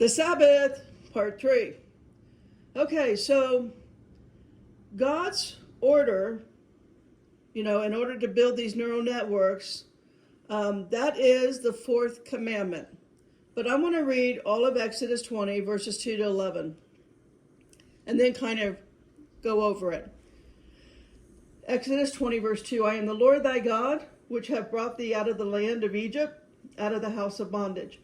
The Sabbath, part 3. Okay, so God's order, in order to build these neural networks, that is the fourth commandment. But I want to read all of Exodus 20, verses 2 to 11, and then kind of go over it. Exodus 20, verse 2, I am the Lord thy God, which have brought thee out of the land of Egypt, out of the house of bondage.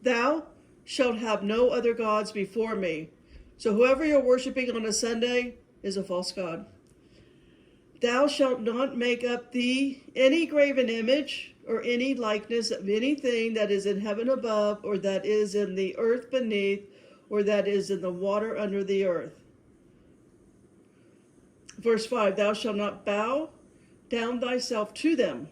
Thou shalt have no other gods before me. So whoever you're worshiping on a Sunday is a false god. Thou shalt not make up thee any graven image or any likeness of anything that is in heaven above, or that is in the earth beneath, or that is in the water under the earth. Verse 5, thou shalt not bow down thyself to them,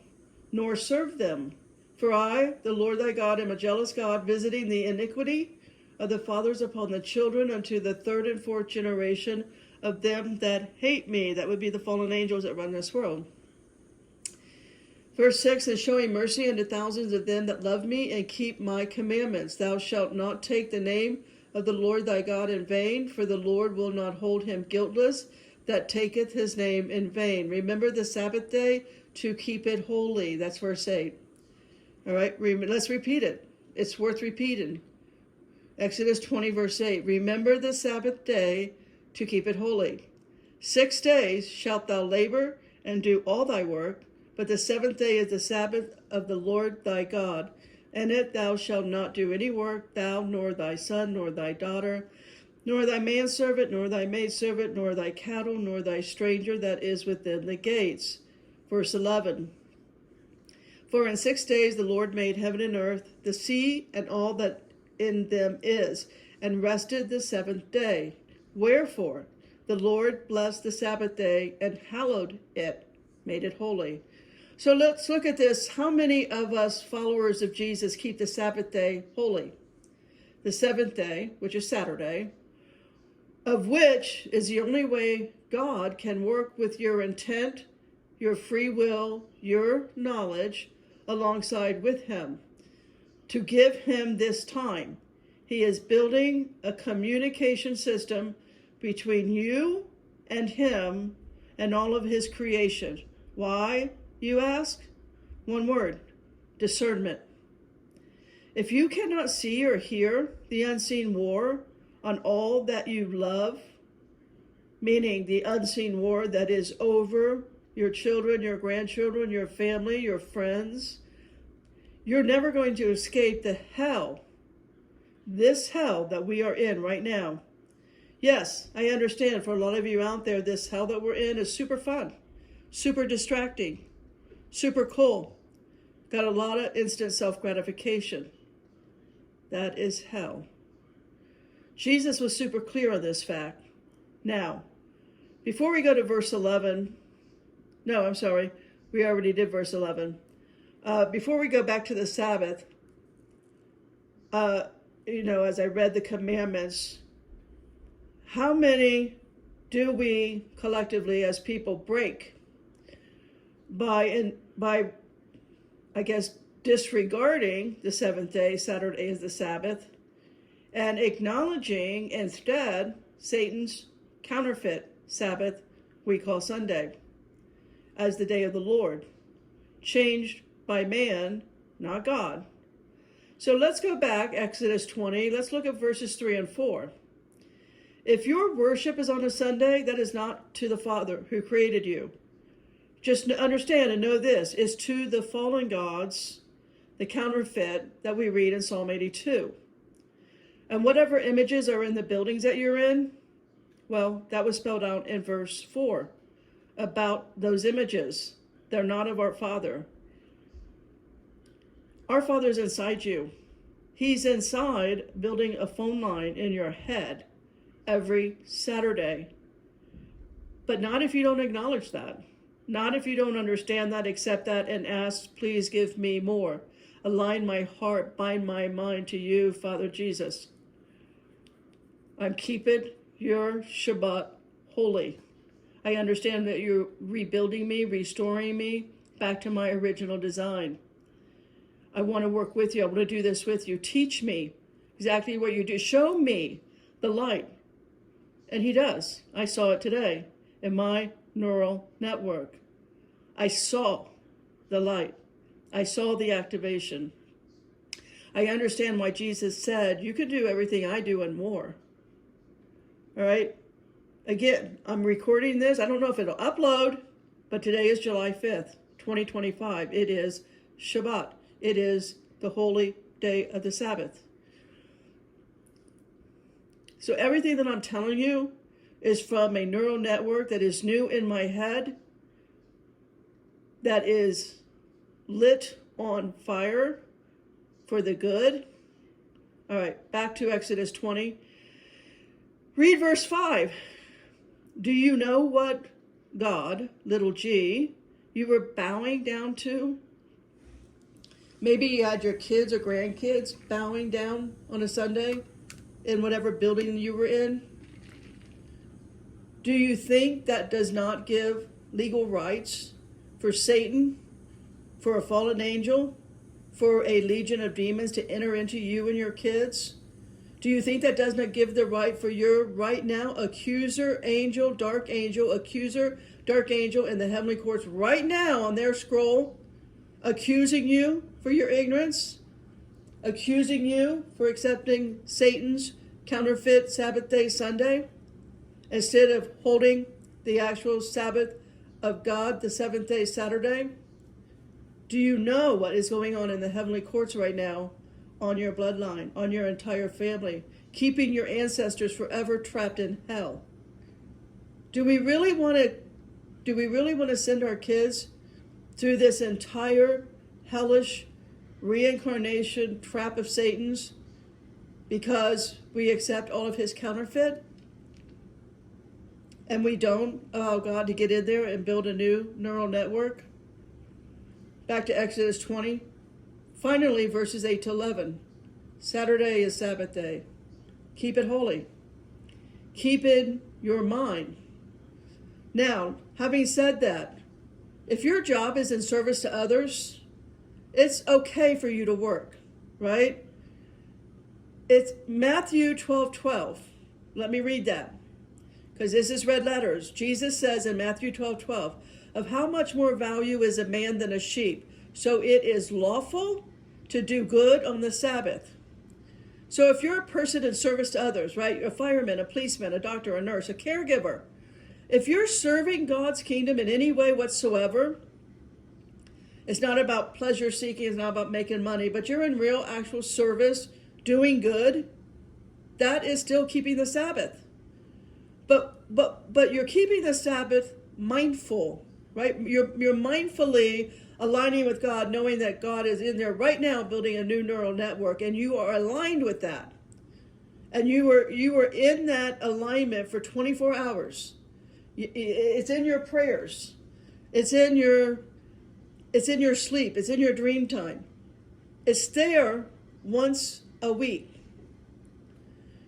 nor serve them. For I, the Lord thy God, am a jealous God, visiting the iniquity of the fathers upon the children unto the third and fourth generation of them that hate me. That would be the fallen angels that run this world. Verse 6 is showing mercy unto thousands of them that love me and keep my commandments. Thou shalt not take the name of the Lord thy God in vain, for the Lord will not hold him guiltless that taketh his name in vain. Remember the Sabbath day to keep it holy. That's verse 8. All right, let's repeat it. It's worth repeating. Exodus 20, verse 8. Remember the Sabbath day to keep it holy. 6 days shalt thou labor and do all thy work, but the seventh day is the Sabbath of the Lord thy God. In it thou shalt not do any work, thou, nor thy son, nor thy daughter, nor thy manservant, nor thy maidservant, nor thy cattle, nor thy stranger that is within the gates. Verse 11. For in 6 days the Lord made heaven and earth, the sea, and all that in them is, and rested the seventh day. Wherefore the Lord blessed the Sabbath day and hallowed it, made it holy. So let's look at this. How many of us followers of Jesus keep the Sabbath day holy? The seventh day, which is Saturday, of which is the only way God can work with your intent, your free will, your knowledge, alongside with him, to give him this time. He is building a communication system between you and him and all of his creation. Why, you ask? One word: discernment. If you cannot see or hear the unseen war on all that you love, meaning the unseen war that is over your children, your grandchildren, your family, your friends, you're never going to escape the hell, this hell that we are in right now. Yes, I understand for a lot of you out there, this hell that we're in is super fun, super distracting, super cool. Got a lot of instant self-gratification. That is hell. Jesus was super clear on this fact. Now, before we go to verse 11, no, I'm sorry, we already did verse 11. Before we go back to the Sabbath, as I read the commandments, how many do we collectively as people break by I guess, disregarding the seventh day, Saturday is the Sabbath, and acknowledging instead Satan's counterfeit Sabbath we call Sunday as the day of the Lord, changed by man, not God. So let's go back, Exodus 20. Let's look at verses 3 and 4. If your worship is on a Sunday, that is not to the Father who created you. Just understand and know this, is to the fallen gods, the counterfeit that we read in Psalm 82. And whatever images are in the buildings that you're in, well, that was spelled out in verse 4 about those images. They're not of our Father. Our Father's inside you. He's inside building a phone line in your head every Saturday. But not if you don't acknowledge that. Not if you don't understand that, accept that, and ask, please give me more. Align my heart, bind my mind to you, Father Jesus. I'm keeping your Shabbat holy. I understand that you're rebuilding me, restoring me back to my original design. I want to work with you. I want to do this with you. Teach me exactly what you do. Show me the light. And he does. I saw it today in my neural network. I saw the light. I saw the activation. I understand why Jesus said, you can do everything I do and more. All right? Again, I'm recording this. I don't know if it'll upload, but today is July 5th, 2025. It is Shabbat. It is the holy day of the Sabbath. So everything that I'm telling you is from a neural network that is new in my head, that is lit on fire for the good. All right, back to Exodus 20. Read verse 5. Do you know what God, little g, you were bowing down to? Maybe you had your kids or grandkids bowing down on a Sunday in whatever building you were in. Do you think that does not give legal rights for Satan, for a fallen angel, for a legion of demons to enter into you and your kids? Do you think that does not give the right for your right now accuser, angel, dark angel, accuser, dark angel in the heavenly courts right now on their scroll, accusing you for your ignorance, accusing you for accepting Satan's counterfeit Sabbath day Sunday instead of holding the actual Sabbath of God, the seventh day Saturday? Do you know what is going on in the heavenly courts right now on your bloodline, on your entire family, keeping your ancestors forever trapped in hell? Do we really want to send our kids through this entire hellish reincarnation trap of Satan's because we accept all of his counterfeit? And we don't allow God to get in there and build a new neural network? Back to Exodus 20. Finally, verses 8 to 11. Saturday is Sabbath day. Keep it holy. Keep in your mind. Now, having said that, if your job is in service to others, it's okay for you to work, right? It's Matthew 12:12. Let me read that, because this is red letters. Jesus says in Matthew 12:12, of how much more value is a man than a sheep? So it is lawful to do good on the Sabbath. So if you're a person in service to others, right? A fireman, a policeman, a doctor, a nurse, a caregiver. If you're serving God's kingdom in any way whatsoever, it's not about pleasure seeking, it's not about making money, but you're in real actual service, doing good, that is still keeping the Sabbath. But you're keeping the Sabbath mindful, right? You're mindfully aligning with God, knowing that God is in there right now building a new neural network, and you are aligned with that. And you were in that alignment for 24 hours. It's in your prayers. It's in your sleep. It's in your dream time. It's there once a week.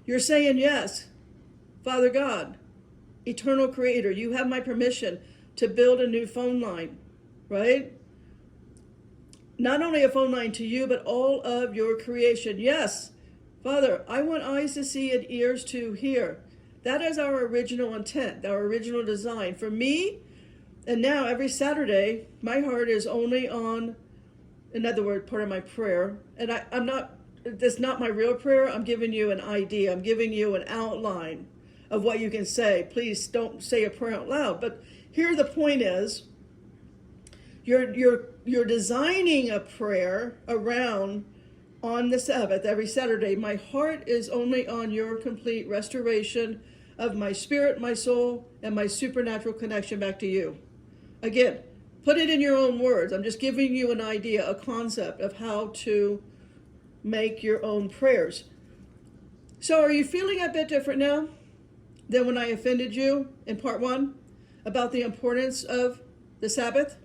You're saying, yes, Father God, eternal creator, you have my permission to build a new phone line, right? Not only a phone line to you, but all of your creation. Yes, Father, I want eyes to see and ears to hear. That is our original intent, our original design. For me, and now every Saturday, my heart is only on, in other words, part of my prayer. And that's not my real prayer. I'm giving you an idea. I'm giving you an outline of what you can say. Please don't say a prayer out loud. But here the point is, you're designing a prayer around on the Sabbath every Saturday. My heart is only on your complete restoration of my spirit, my soul, and my supernatural connection back to you. Again, put it in your own words. I'm just giving you an idea, a concept of how to make your own prayers. So are you feeling a bit different now than when I offended you in part 1 about the importance of the Sabbath?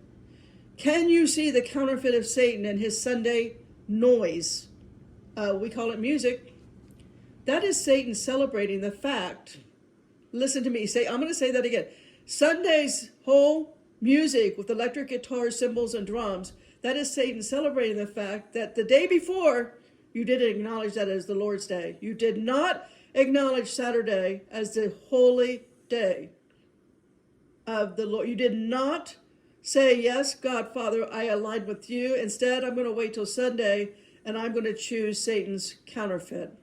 Can you see the counterfeit of Satan and his Sunday noise? We call it music. That is Satan celebrating the fact, listen to me, I'm going to say that again. Sunday's whole music with electric guitars, cymbals, and drums, that is Satan celebrating the fact that the day before You didn't acknowledge that as the Lord's Day. You did not acknowledge Saturday as the holy day of the Lord. You did not say, yes, God, Father, I align with you. Instead, I'm going to wait till Sunday and I'm going to choose Satan's counterfeit.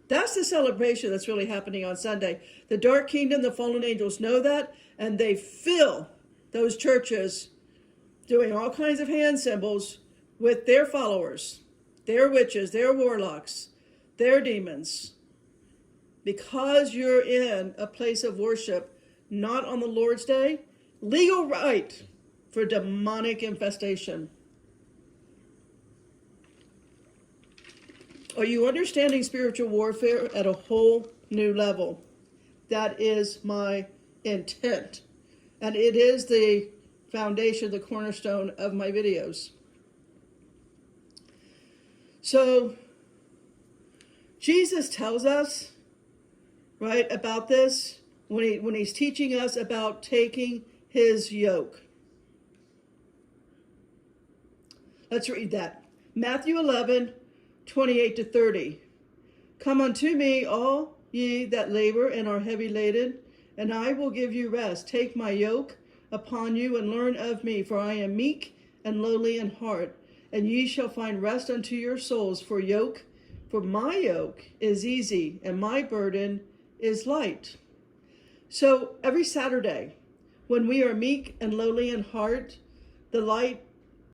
That's the celebration that's really happening on Sunday. The dark kingdom, the fallen angels know that, and they fill those churches doing all kinds of hand symbols with their followers, their witches, their warlocks, their demons. Because you're in a place of worship, not on the Lord's Day, legal right for demonic infestation. Are you understanding spiritual warfare at a whole new level? That is my intent. And it is the foundation, the cornerstone of my videos. So, Jesus tells us, right, about this when he's teaching us about taking his yoke. Let's read that. Matthew 11, 28 to 30. Come unto me, all ye that labor and are heavy laden, and I will give you rest. Take my yoke upon you and learn of me, for I am meek and lowly in heart, and ye shall find rest unto your souls. For my yoke is easy and my burden is light. So every Saturday, when we are meek and lowly in heart, the light